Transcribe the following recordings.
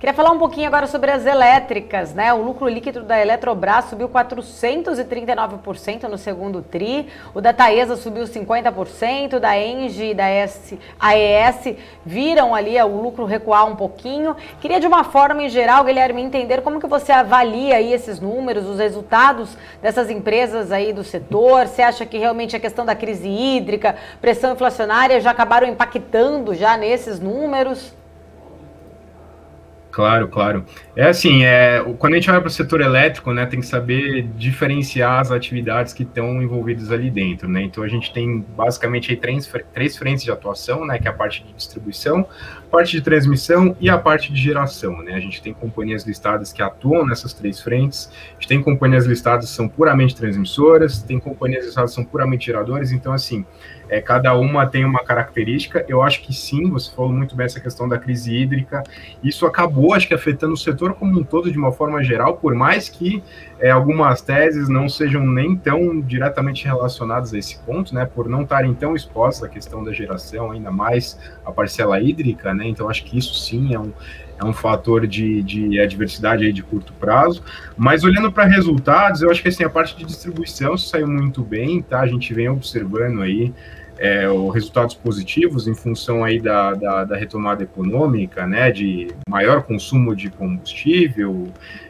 Queria falar um pouquinho agora sobre as elétricas, né? O lucro líquido da Eletrobras subiu 439% no segundo tri, o da Taesa subiu 50%, da Engie e da AES viram ali o lucro recuar um pouquinho. Queria de uma forma em geral, Guilherme, entender como que você avalia aí esses números, os resultados dessas empresas aí do setor. Você acha que realmente a questão da crise hídrica, pressão inflacionária já acabaram impactando já nesses números? Claro, claro. Quando a gente olha para o setor elétrico, né, tem que saber diferenciar as atividades que estão envolvidas ali dentro, né? Então a gente tem basicamente aí três frentes de atuação, né, que é a parte de distribuição, a parte de transmissão e a parte de geração, né? A gente tem companhias listadas que atuam nessas três frentes, a gente tem companhias listadas que são puramente transmissoras, tem companhias listadas que são puramente geradoras, então assim, cada uma tem uma característica. Eu acho que sim, você falou muito bem essa questão da crise hídrica, isso acabou, acho que afetando o setor como um todo de uma forma geral, por mais que algumas teses não sejam nem tão diretamente relacionadas a esse ponto, né, por não estarem tão expostas à questão da geração, ainda mais a parcela hídrica, né, então acho que isso sim é um fator de adversidade aí de curto prazo, mas olhando para resultados, eu acho que assim, a parte de distribuição saiu muito bem, tá, a gente vem observando aí resultados positivos em função aí da retomada econômica, né, de maior consumo de combustível,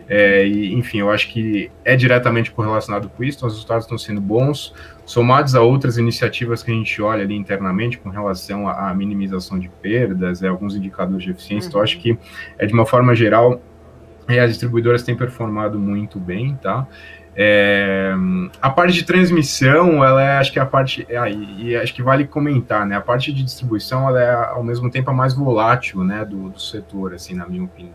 e, enfim, eu acho que é diretamente correlacionado com isso, então os resultados estão sendo bons, somados a outras iniciativas que a gente olha ali internamente com relação à minimização de perdas, alguns indicadores de eficiência, então eu acho que, de uma forma geral, as distribuidoras têm performado muito bem, tá? A parte de transmissão, ela acho que é a parte, e acho que vale comentar, né, a parte de distribuição, ela é ao mesmo tempo a mais volátil, né, do setor, assim, na minha opinião.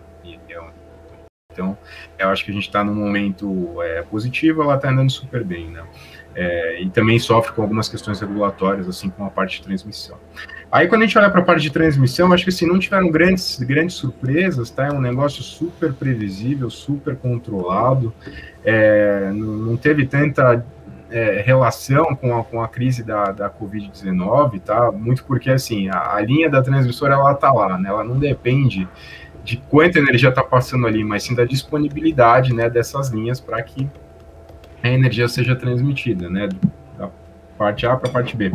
Então, eu acho que a gente está num momento positivo, ela está andando super bem, né, e também sofre com algumas questões regulatórias, assim, com a parte de transmissão. Aí, quando a gente olha para a parte de transmissão, acho que assim, não tiveram grandes surpresas, tá? É um negócio super previsível, super controlado, não teve tanta relação com a crise da Covid-19, tá? Muito porque, assim, a linha da transmissora, ela tá lá, né? Ela não depende de quanta energia está passando ali, mas sim da disponibilidade, né, dessas linhas para que a energia seja transmitida, né? Da parte A para a parte B.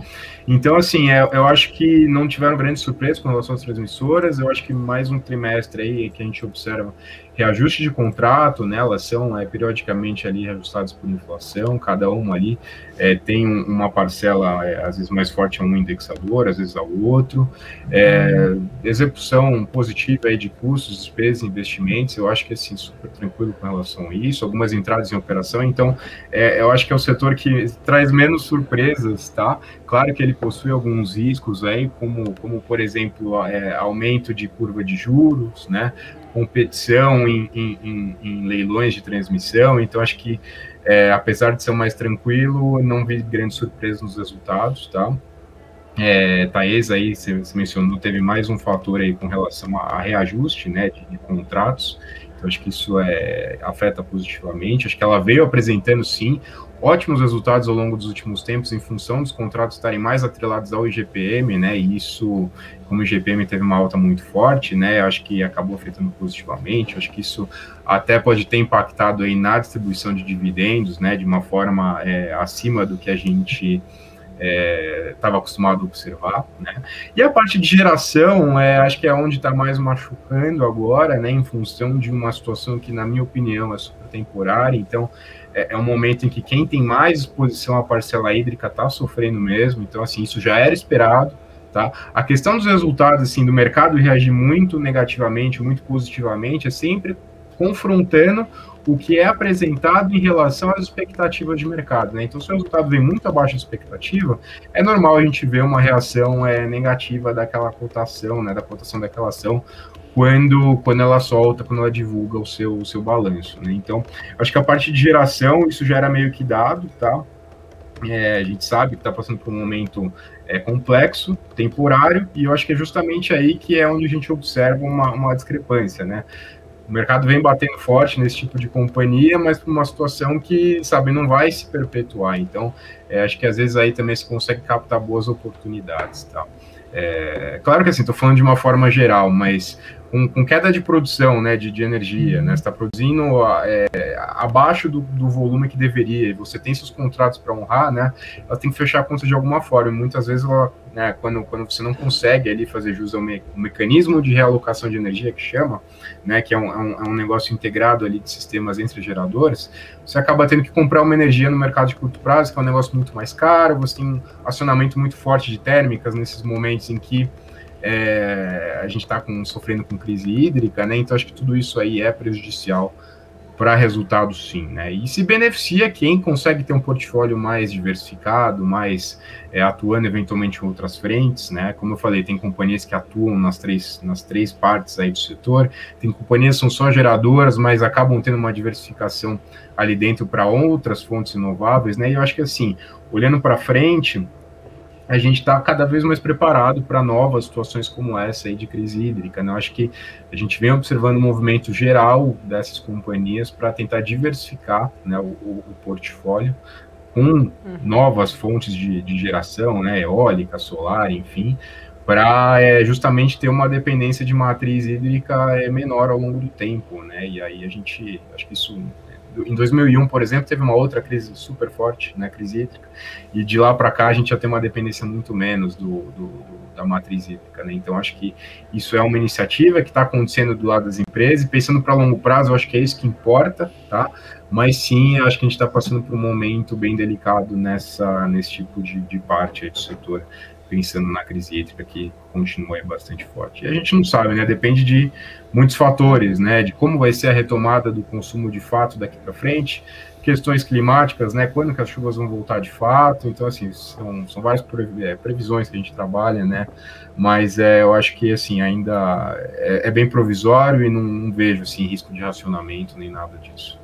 Então, assim, eu acho que não tiveram grandes surpresas com relação às transmissoras, eu acho que mais um trimestre aí que a gente observa reajuste de contrato, né, elas são periodicamente ali reajustadas por inflação, cada uma ali tem uma parcela, às vezes mais forte a um indexador, às vezes ao outro, execução positiva aí de custos, despesas, investimentos, eu acho que assim, super tranquilo com relação a isso, algumas entradas em operação, então eu acho que é o setor que traz menos surpresas, tá? Claro que ele possui alguns riscos aí, como por exemplo, aumento de curva de juros, né, competição em leilões de transmissão, então acho que, apesar de ser mais tranquilo, não vi grandes surpresas nos resultados, tá? Taesa aí, você mencionou, teve mais um fator aí com relação a reajuste, né, de contratos, então acho que isso afeta positivamente, acho que ela veio apresentando, sim, ótimos resultados ao longo dos últimos tempos em função dos contratos estarem mais atrelados ao IGPM, né, e isso, como o IGPM teve uma alta muito forte, né, eu acho que acabou afetando positivamente, acho que isso até pode ter impactado aí na distribuição de dividendos, né, de uma forma acima do que a gente estava acostumado a observar, né? E a parte de geração, acho que é onde está mais machucando agora, né, em função de uma situação que, na minha opinião, é super temporária, então é um momento em que quem tem mais exposição à parcela hídrica está sofrendo mesmo, então, assim, isso já era esperado, tá? A questão dos resultados, assim, do mercado reagir muito negativamente, muito positivamente, é sempre confrontando o que é apresentado em relação às expectativas de mercado, né? Então, se o resultado vem muito abaixo da expectativa, é normal a gente ver uma reação negativa daquela cotação, né? Da cotação daquela ação, quando ela solta, quando ela divulga o seu balanço, né? Então, acho que a parte de geração, isso já era meio que dado, tá? A gente sabe que está passando por um momento complexo, temporário, e eu acho que é justamente aí que é onde a gente observa uma discrepância, né? O mercado vem batendo forte nesse tipo de companhia, mas por uma situação que, sabe, não vai se perpetuar. Então, acho que às vezes aí também se consegue captar boas oportunidades, tá? Claro que assim, estou falando de uma forma geral, mas com queda de produção, né, de energia, né, você está produzindo abaixo do volume que deveria, e você tem seus contratos para honrar, né, ela tem que fechar a conta de alguma forma, e muitas vezes, ela, né, quando você não consegue ali fazer jus ao mecanismo de realocação de energia, que chama, né, que é um negócio integrado ali de sistemas entre geradores, você acaba tendo que comprar uma energia no mercado de curto prazo, que é um negócio muito mais caro, você tem um acionamento muito forte de térmicas nesses momentos em que a gente está sofrendo com crise hídrica, né? Então acho que tudo isso aí é prejudicial para resultados, sim, né? E se beneficia quem consegue ter um portfólio mais diversificado, mais atuando eventualmente em outras frentes, né? Como eu falei, tem companhias que atuam nas três partes aí do setor, tem companhias que são só geradoras, mas acabam tendo uma diversificação ali dentro para outras fontes renováveis, né? E eu acho que assim, olhando para frente, a gente está cada vez mais preparado para novas situações como essa aí de crise hídrica, né? Eu acho que a gente vem observando um movimento geral dessas companhias para tentar diversificar, né, o portfólio com novas fontes de geração, né, eólica, solar, enfim, para justamente ter uma dependência de matriz hídrica menor ao longo do tempo, né? E aí a gente, acho que isso em 2001, por exemplo, teve uma outra crise super forte, né, crise hídrica, e de lá para cá a gente já tem uma dependência muito menos da matriz hídrica, né? Então acho que isso é uma iniciativa que está acontecendo do lado das empresas, e pensando para longo prazo, eu acho que é isso que importa, tá? Mas sim, acho que a gente está passando por um momento bem delicado nesse tipo de parte aí do setor, pensando na crise hídrica, que continua aí bastante forte. E a gente não sabe, né? Depende de muitos fatores, né? De como vai ser a retomada do consumo de fato daqui para frente, questões climáticas, né? Quando que as chuvas vão voltar de fato. Então, assim, são várias previsões que a gente trabalha, né? Mas eu acho que, assim, ainda é bem provisório e não vejo, assim, risco de racionamento nem nada disso.